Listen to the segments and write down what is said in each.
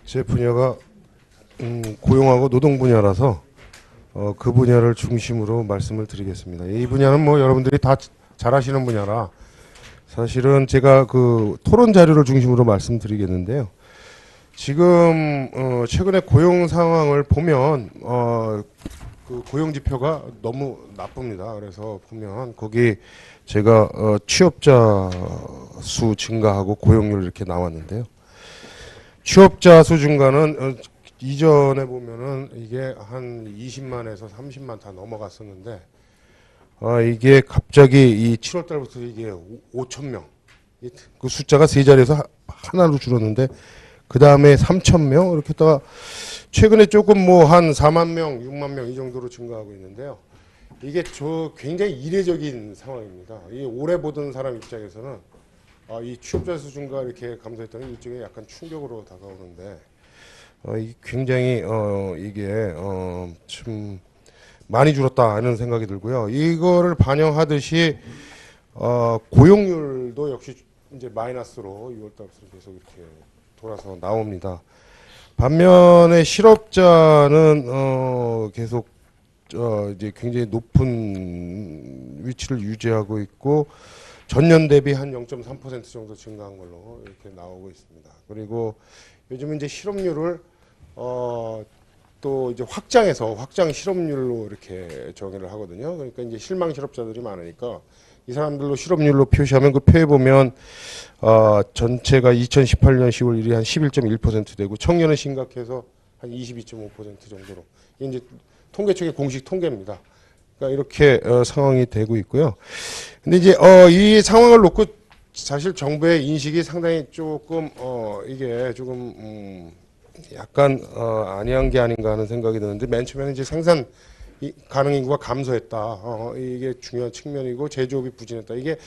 제 분야가 고용하고 노동 분야라서 그 분야를 중심으로 말씀을 드리겠습니다. 이 분야는 뭐 여러분들이 다 잘 아시는 분야라 사실은 제가 그 토론 자료를 중심으로 말씀드리겠는데요. 지금 최근에 고용 상황을 보면 그 고용 지표가 너무 나쁩니다. 그래서 보면 거기 제가 취업자 수 증가하고 고용률 이렇게 나왔는데요. 취업자 수 증가는 이전에 보면은 이게 한 20만에서 30만 다 넘어갔었는데 이게 갑자기 이 7월 달부터 이게 5천 명. 그 숫자가 세 자리에서 하나로 줄었는데 그 다음에 3천 명 이렇게 했다가 최근에 조금 뭐 한 4만 명, 6만 명 이 정도로 증가하고 있는데요. 이게 굉장히 이례적인 상황입니다. 이 오래 보던 사람 입장에서는 이 취업자 수 증가 이렇게 감소했다는 일종의 약간 충격으로 다가오는데 이 굉장히 이게 좀 많이 줄었다 하는 생각이 들고요. 이거를 반영하듯이 고용률도 역시 이제 마이너스로 6월 달부터 계속 이렇게 돌아서 나옵니다. 반면에 실업자는 계속 이제 굉장히 높은 위치를 유지하고 있고 전년 대비 한 0.3% 정도 증가한 걸로 이렇게 나오고 있습니다. 그리고 요즘 이제 실업률을 또 이제 확장 실업률로 이렇게 정의를 하거든요. 그러니까 이제 실망 실업자들이 많으니까 이 사람들로 실업률로 표시하면 그 표에 보면 전체가 2018년 10월 1일 한 11.1% 되고 청년은 심각해서 한 22.5% 정도로 이게 이제 통계청의 공식 통계입니다. 그러니까 이렇게 상황이 되고 있고요. 근데 이제 이 상황을 놓고 사실 정부의 인식이 상당히 조금 이게 조금 약간 아니한 게 아닌가 하는 생각이 드는데 맨 처음에는 이제 생산 가능 인구가 감소했다. 이게 중요한 측면이고 제조업이 부진했다. 이게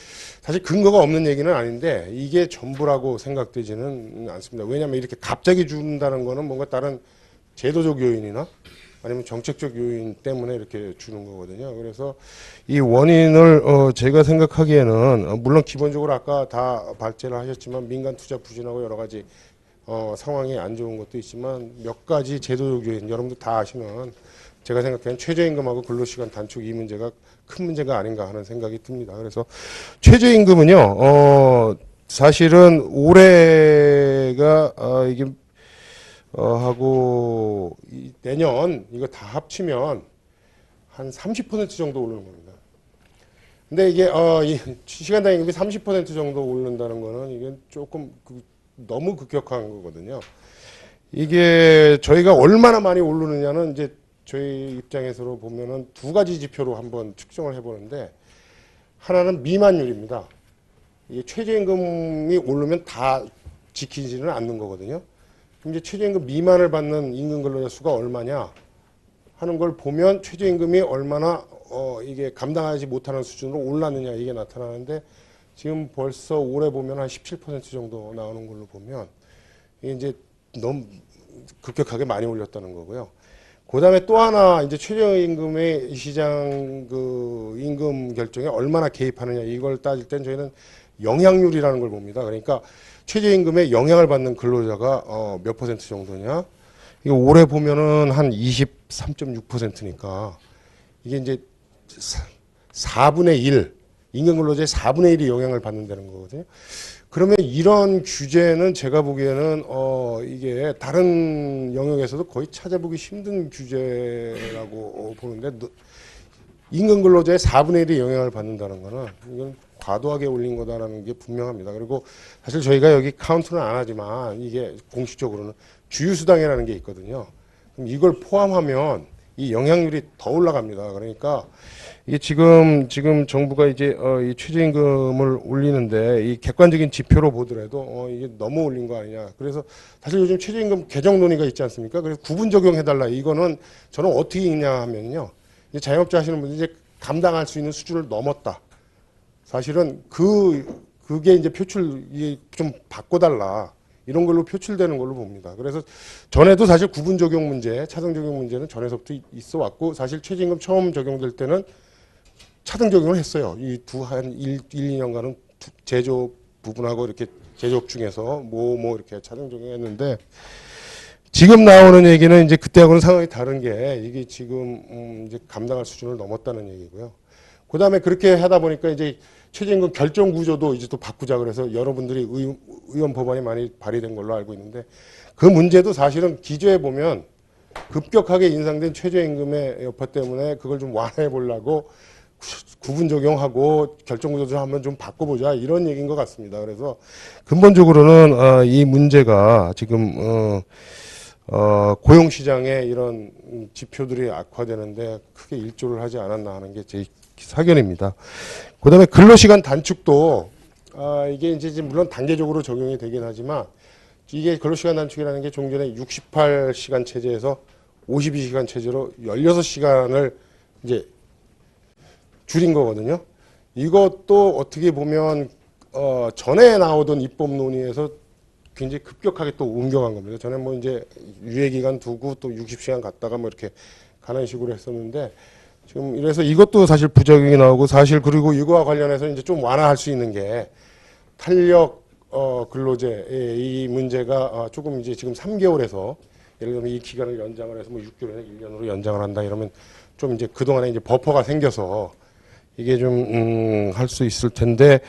사실 근거가 없는 얘기는 아닌데 이게 전부라고 생각되지는 않습니다. 왜냐하면 이렇게 갑자기 준다는 거는 뭔가 다른 제도적 요인이나 아니면 정책적 요인 때문에 이렇게 주는 거거든요. 그래서 이 원인을 제가 생각하기에는 물론 기본적으로 아까 다 발제를 하셨지만 민간 투자 부진하고 여러 가지 상황이 안 좋은 것도 있지만 몇 가지 제도적 요인 여러분들 다 아시는 제가 생각하는 최저임금하고 근로시간 단축 이 문제가 큰 문제가 아닌가 하는 생각이 듭니다. 그래서 최저임금은요, 사실은 올해가 이게 하고 내년 이거 다 합치면 한 30% 정도 오르는 겁니다. 근데 이게 이 시간당 임금이 30% 정도 오른다는 거는 이게 조금 너무 급격한 거거든요. 이게 저희가 얼마나 많이 오르느냐는 이제 저희 입장에서 보면은 두 가지 지표로 한번 측정을 해보는데 하나는 미만율입니다. 이게 최저임금이 오르면 다 지키지는 않는 거거든요. 그럼 이제 최저임금 미만을 받는 임금 근로자 수가 얼마냐 하는 걸 보면 최저임금이 얼마나 이게 감당하지 못하는 수준으로 올랐느냐 이게 나타나는데 지금 벌써 올해 보면 한 17% 정도 나오는 걸로 보면 이게 이제 너무 급격하게 많이 올렸다는 거고요. 그 다음에 또 하나 이제 최저임금의 시장 그 임금 결정에 얼마나 개입하느냐 이걸 따질 땐 저희는 영향률이라는 걸 봅니다. 그러니까 최저임금에 영향을 받는 근로자가 몇 퍼센트 정도냐. 이거 올해 보면은 한 23.6%니까 이게 이제 4분의 1, 임금 근로자의 4분의 1이 영향을 받는다는 거거든요. 그러면 이런 규제는 제가 보기에는 이게 다른 영역에서도 거의 찾아보기 힘든 규제라고 보는데 임금 근로자의 4분의 1이 영향을 받는다는 거는 이건 과도하게 올린 거다라는 게 분명합니다. 그리고 사실 저희가 여기 카운트는 안 하지만 이게 공식적으로는 주휴수당이라는 게 있거든요. 그럼 이걸 포함하면 이 영향률이 더 올라갑니다. 그러니까 이게 지금 정부가 이제 이 최저임금을 올리는데 이 객관적인 지표로 보더라도 이게 너무 올린 거 아니냐. 그래서 사실 요즘 최저임금 개정 논의가 있지 않습니까? 그래서 구분 적용해달라. 이거는 저는 어떻게 읽냐 하면요. 이제 자영업자 하시는 분들이 이제 감당할 수 있는 수준을 넘었다. 사실은 그게 이제 표출이 좀 바꿔달라. 이런 걸로 표출되는 걸로 봅니다. 그래서 전에도 사실 구분 적용 문제, 차등 적용 문제는 전에서부터 있어 왔고 사실 최저임금 처음 적용될 때는 차등 적용을 했어요. 한 2년간은 제조업 부분하고 이렇게 제조업 중에서 뭐 이렇게 차등 적용했는데 지금 나오는 얘기는 이제 그때하고는 상황이 다른 게 이게 지금 이제 감당할 수준을 넘었다는 얘기고요. 그 다음에 그렇게 하다 보니까 이제 최저임금 결정 구조도 이제 또 바꾸자 그래서 여러분들이 의원 법안이 많이 발의된 걸로 알고 있는데 그 문제도 사실은 기조에 보면 급격하게 인상된 최저임금의 여파 때문에 그걸 좀 완화해 보려고 구분 적용하고 결정 구조 좀 한번 좀 바꿔보자 이런 얘기인 것 같습니다. 그래서 근본적으로는 이 문제가 지금 고용시장의 이런 지표들이 악화되는데 크게 일조를 하지 않았나 하는 게 제 사견입니다. 그 다음에 근로시간 단축도 이게 이제 물론 단계적으로 적용이 되긴 하지만 이게 근로시간 단축이라는 게 종전에 68시간 체제에서 52시간 체제로 16시간을 이제 줄인 거거든요. 이것도 어떻게 보면 전에 나오던 입법 논의에서 굉장히 급격하게 또 옮겨간 겁니다. 전에 뭐 이제 유예기간 두고 또 60시간 갔다가 뭐 이렇게 가는 식으로 했었는데 지금 이래서 이것도 사실 부작용이 나오고 사실 그리고 이거와 관련해서 이제 좀 완화할 수 있는 게 탄력 근로제 이 문제가 조금 이제 지금 3개월에서 예를 들면 이 기간을 연장을 해서 뭐 6개월에서 1년으로 연장을 한다 이러면 좀 이제 그동안에 이제 버퍼가 생겨서 이게 좀 할 수 있을 텐데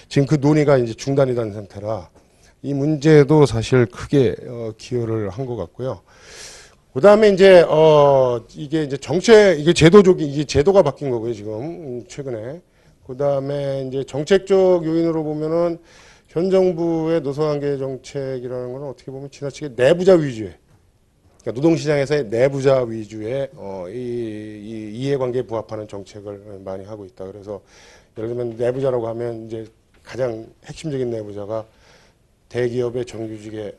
지금 그 논의가 이제 중단이 된 상태라 이 문제도 사실 크게 기여를 한 것 같고요. 그 다음에 이제 이게 이제 정책 이게 이게 제도가 바뀐 거고요 지금 최근에. 그 다음에 이제 정책적 요인으로 보면은 현 정부의 노사관계 정책이라는 건 어떻게 보면 지나치게 내부자 위주의 그러니까 노동시장에서의 내부자 위주의 이 이해관계에 부합하는 정책을 많이 하고 있다. 그래서 예를 들면 내부자라고 하면 이제 가장 핵심적인 내부자가 대기업의 정규직의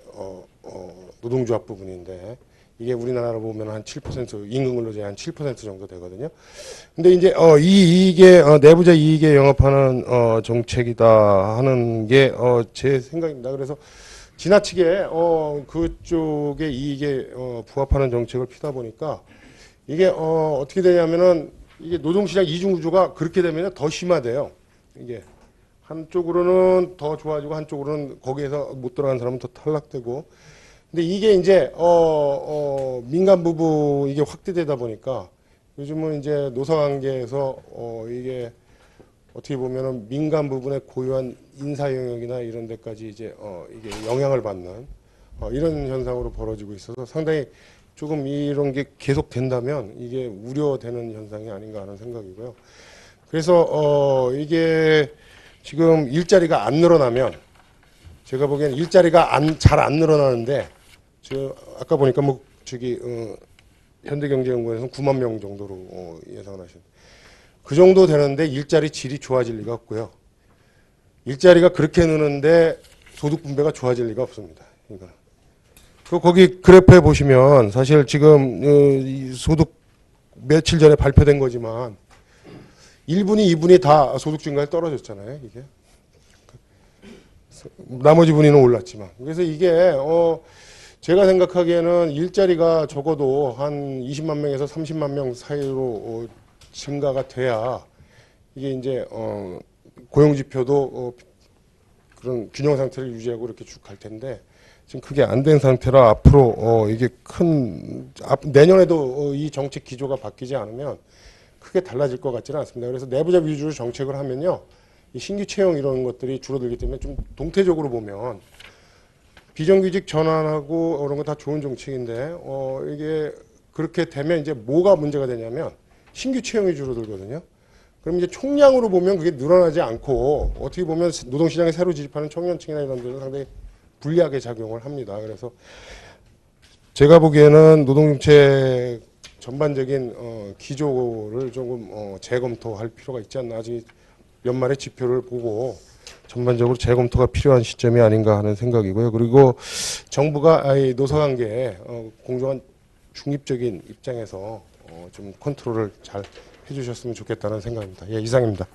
노동조합 부분인데 이게 우리나라로 보면 한 7% 임금근로제 한 7% 정도 되거든요. 근데 이제 이게 내부자 이익에 영합하는 정책이다 하는 게 제 생각입니다. 그래서 지나치게 그쪽의 이익에 부합하는 정책을 피다 보니까 이게 어떻게 되냐면은 이게 노동시장 이중구조가 그렇게 되면 더 심화돼요. 이게 한쪽으로는 더 좋아지고 한쪽으로는 거기에서 못 들어간 사람은 더 탈락되고. 근데 이게 이제 민간 부부 이게 확대되다 보니까 요즘은 이제 노사관계에서 이게 어떻게 보면은 민간 부분의 고유한 인사 영역이나 이런 데까지 이제 이게 영향을 받는 이런 현상으로 벌어지고 있어서 상당히 조금 이런 게 계속 된다면 이게 우려되는 현상이 아닌가 하는 생각이고요. 그래서 이게 지금 일자리가 안 늘어나면 제가 보기엔 일자리가 잘 안 늘어나는데 저 아까 보니까 뭐 저기 현대경제연구원에서는 9만 명 정도로 예상을 하셨는데 그 정도 되는데 일자리 질이 좋아질 리가 없고요. 일자리가 그렇게 느는데 소득 분배가 좋아질 리가 없습니다. 이거는. 거기 그래프에 보시면 사실 지금 이 소득 며칠 전에 발표된 거지만 1분위, 2분위 다 소득 증가에 떨어졌잖아요. 이게 나머지 분위는 올랐지만 그래서 이게 제가 생각하기에는 일자리가 적어도 한 20만 명에서 30만 명 사이로 증가가 돼야 이게 이제 고용 지표도 그런 균형 상태를 유지하고 이렇게 쭉 갈 텐데 지금 그게 안 된 상태라 앞으로 이게 내년에도 이 정책 기조가 바뀌지 않으면 크게 달라질 것 같지는 않습니다. 그래서 내부자 위주로 정책을 하면요, 이 신규 채용 이런 것들이 줄어들기 때문에 좀 동태적으로 보면 비정규직 전환하고 이런 거 다 좋은 정책인데 이게 그렇게 되면 이제 뭐가 문제가 되냐면 신규 채용이 줄어들거든요. 그럼 이제 총량으로 보면 그게 늘어나지 않고 어떻게 보면 노동시장에 새로 진입하는 청년층이나 이런 데는 상당히 불리하게 작용을 합니다. 그래서 제가 보기에는 노동정책 전반적인 기조를 조금 재검토할 필요가 있지 않나. 아직 연말의 지표를 보고 전반적으로 재검토가 필요한 시점이 아닌가 하는 생각이고요. 그리고 정부가 이 노사관계에 공정한 중립적인 입장에서 좀 컨트롤을 잘 해주셨으면 좋겠다는 생각입니다. 예, 이상입니다.